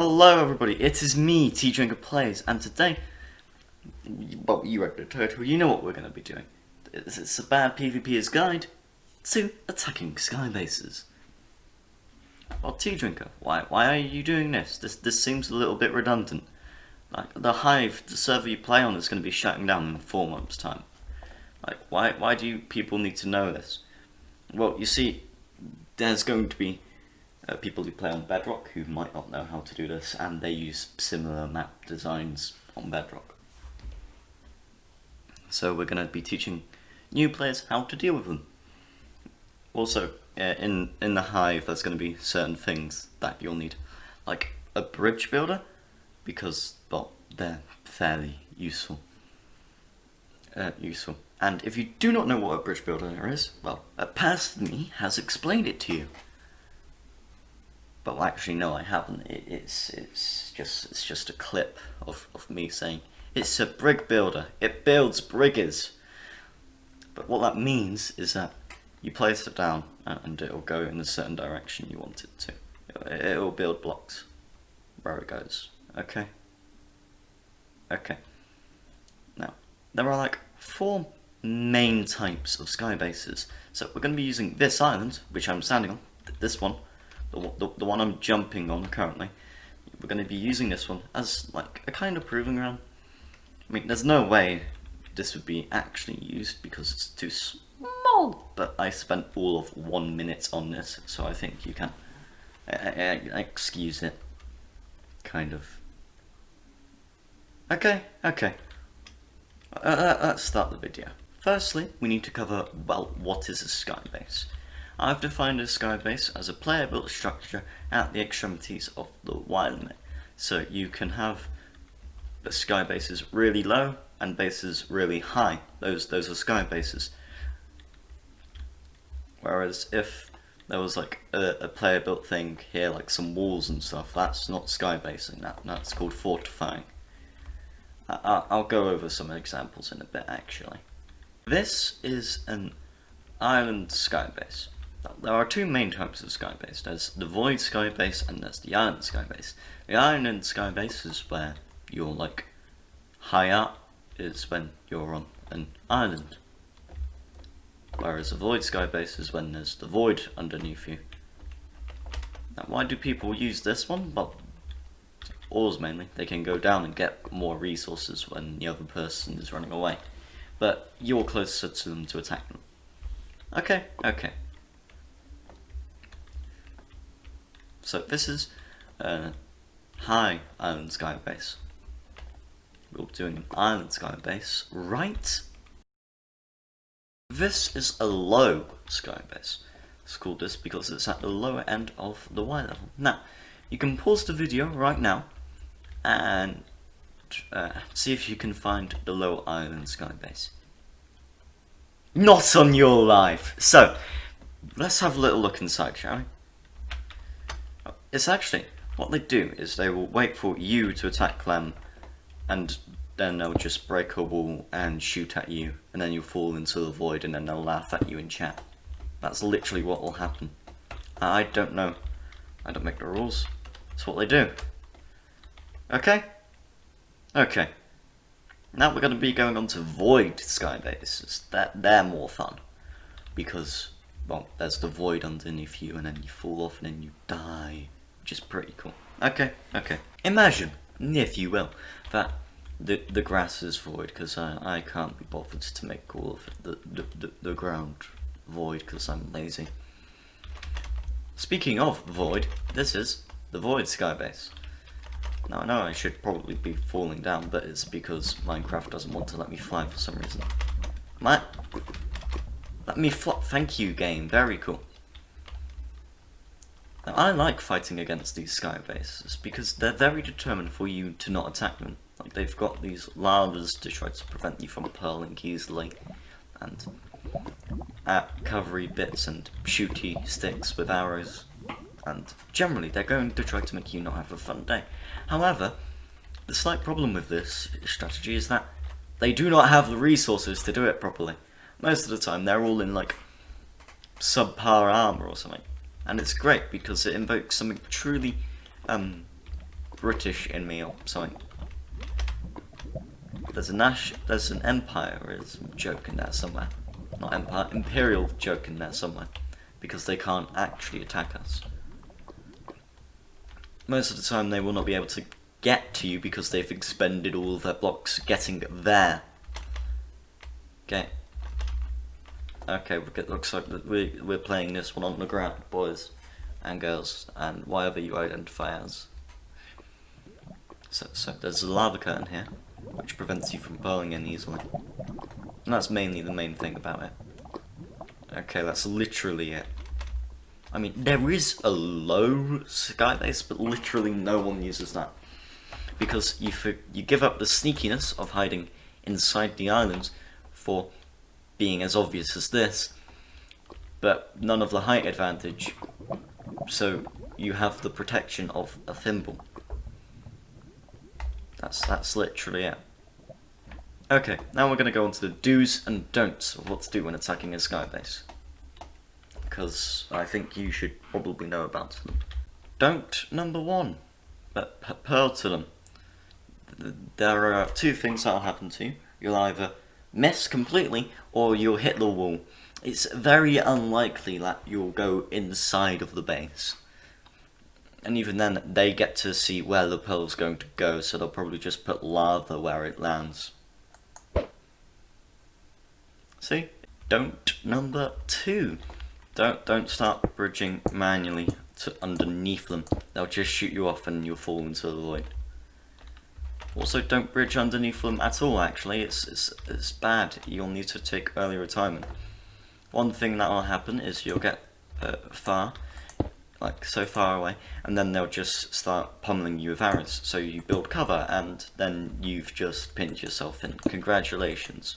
Hello everybody, it is me, T-Drinker Plays, and today, well, you read the title, you know what we're going to be doing. It's a bad PvP's guide to attacking skybases. Well, T-Drinker, why are you doing this? This seems a little bit redundant. Like, the Hive, the server you play on, is going to be shutting down in 4 months' time. Like, why do people need to know this? Well, you see, there's going to be people who play on Bedrock who might not know how to do this, and they use similar map designs on Bedrock. So we're going to be teaching new players how to deal with them. Also, in the Hive, there's going to be certain things that you'll need, like a bridge builder, because, well, they're fairly useful. And if you do not know what a bridge builder is, well, a person has explained it to you. But well, actually, no, I haven't. It's just a clip of me saying it's a brig builder. It builds briggers. But what that means is that you place it down and it will go in a certain direction you want it to. It will build blocks where it goes. Okay. Now there are like 4 main types of skybases. So we're going to be using this island, which I'm standing on. This one. The one I'm jumping on currently. We're going to be using this one as like a kind of proving ground. I mean, there's no way this would be actually used because it's too small, but I spent all of 1 minute on this, so I think you can excuse it, kind of. Okay. Let's start the video. Firstly, we need to cover, well, what is a skybase? I've defined a skybase as a player-built structure at the extremities of the Y limit. So you can have the skybases really low and bases really high. Those are skybases. Whereas if there was like a player-built thing here, like some walls and stuff, that's not skybasing. That's called fortifying. I'll go over some examples in a bit, actually. This is an island skybase. There are 2 main types of skybase. There's the void skybase and there's the island skybase. The island skybase is where you're like high up, is when you're on an island. Whereas the void skybase is when there's the void underneath you. Now why do people use this one? Well, ores mainly. They can go down and get more resources when the other person is running away. But you're closer to them to attack them. Okay. So this is a high island skybase. We're doing an island skybase, right? This is a low skybase. It's called this because it's at the lower end of the Y level. Now, you can pause the video right now and see if you can find the low island skybase. Not on your life! So, let's have a little look inside, shall we? It's actually, what they do is they will wait for you to attack them, and then they'll just break a wall and shoot at you, and then you'll fall into the void, and then they'll laugh at you in chat. That's literally what will happen. I don't know. I don't make the rules. It's what they do. Okay? Now we're going to be going on to void skybases. They're more fun. Because, well, there's the void underneath you, and then you fall off, and then you die. Which is pretty cool. Okay. Imagine, if you will, that the grass is void, because I can't be bothered to make all of the ground void, because I'm lazy. Speaking of void, this is the void skybase. Now I know I should probably be falling down, but it's because Minecraft doesn't want to let me fly for some reason. Let me fly. Thank you, game. Very cool. Now, I like fighting against these skybases because they're very determined for you to not attack them. Like, they've got these lavas to try to prevent you from purling easily, and cavalry bits and shooty sticks with arrows. And generally, they're going to try to make you not have a fun day. However, the slight problem with this strategy is that they do not have the resources to do it properly. Most of the time, they're all in like subpar armor or something. And it's great because it invokes something truly British in me or something. There's an empirism joke in there somewhere. Not empire, imperial joke in there somewhere. Because they can't actually attack us. Most of the time they will not be able to get to you because they've expended all of their blocks getting there. Okay. Okay, looks like we're playing this one on the ground, boys and girls, and whatever you identify as. So there's a lava curtain here, which prevents you from burrowing in easily. And that's mainly the main thing about it. Okay, that's literally it. I mean, there is a low skybase, but literally no one uses that. Because you give up the sneakiness of hiding inside the islands for being as obvious as this, but none of the height advantage, so you have the protection of a thimble. That's literally it. Okay, now we're going to go on to the do's and don'ts of what to do when attacking a skybase. Because I think you should probably know about them. Don't number 1, but pearl to them. There are 2 things that will happen to you. You'll either miss completely or you'll hit the wall. It's very unlikely that you'll go inside of the base. And even then, they get to see where the pearl's going to go, so they'll probably just put lava where it lands. See? Don't number 2. Don't start bridging manually to underneath them. They'll just shoot you off and you'll fall into the void. Also, don't bridge underneath them at all, actually. It's bad. You'll need to take early retirement. One thing that will happen is you'll get far, like so far away, and then they'll just start pummeling you with arrows. So you build cover, and then you've just pinned yourself in. Congratulations.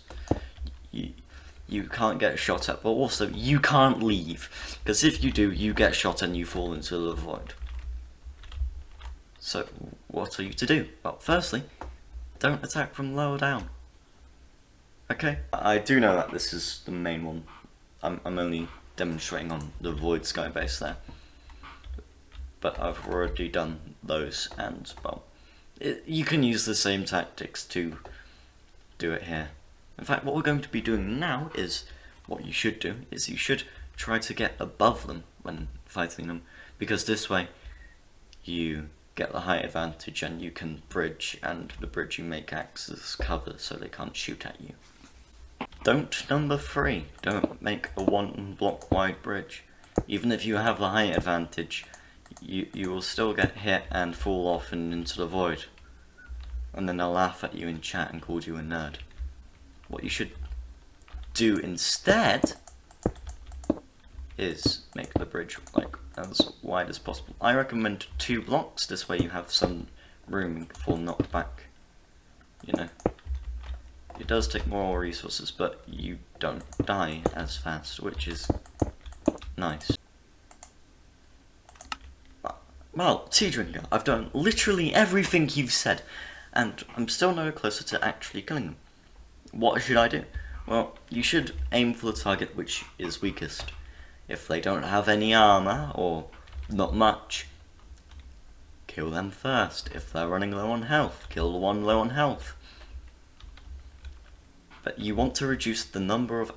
You can't get shot at, but also you can't leave. Because if you do, you get shot and you fall into the void. So, what are you to do? Well, firstly, don't attack from lower down. Okay? I do know that this is the main one. I'm only demonstrating on the void skybase there. But I've already done those, and, well, you can use the same tactics to do it here. In fact, what we're going to be doing now is, what you should do, is you should try to get above them when fighting them, because this way, you get the height advantage and you can bridge, and the bridge you make acts as cover so they can't shoot at you. Don't number 3, don't make a 1 block wide bridge. Even if you have the height advantage, you will still get hit and fall off and into the void. And then they'll laugh at you in chat and call you a nerd. What you should do instead is make the bridge like as wide as possible. I recommend 2 blocks, this way you have some room for knockback. You know, it does take more resources, but you don't die as fast, which is nice. Well, Tea Drinker, I've done literally everything you've said, and I'm still no closer to actually killing them. What should I do? Well, you should aim for the target which is weakest. If they don't have any armor, or not much, kill them first. If they're running low on health, kill the one low on health. But you want to reduce the number of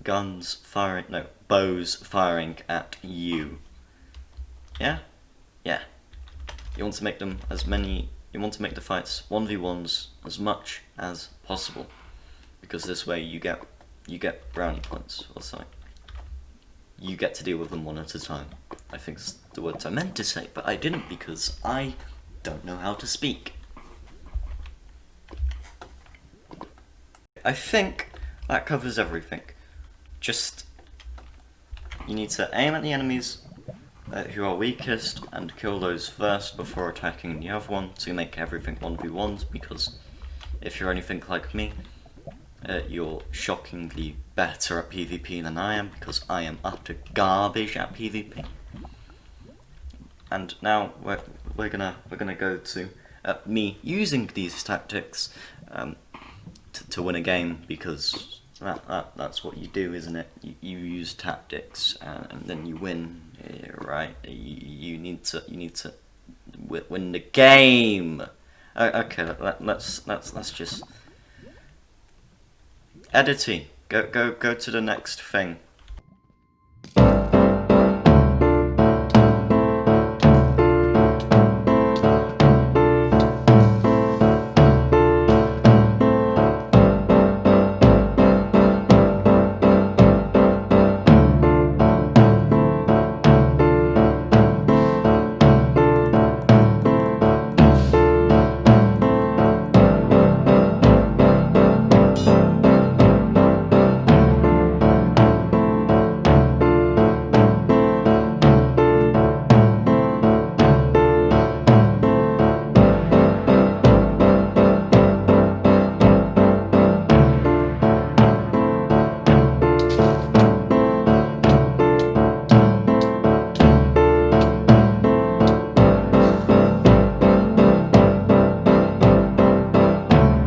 bows firing at you. Yeah? Yeah. You want to make them you want to make the fights 1v1s as much as possible. Because this way you get brownie points or something. You get to deal with them one at a time. I think that's the words I meant to say, but I didn't because I don't know how to speak. I think that covers everything. Just, you need to aim at the enemies who are weakest and kill those first before attacking the other one to make everything 1v1s, because if you're anything like me, you're shockingly better at PvP than I am, because I am utter garbage at PvP. And now we're gonna go to me using these tactics to win a game, because that's what you do, isn't it? You use tactics and then you win, right? You need to win the game. Okay, let's just editing. Go to the next thing.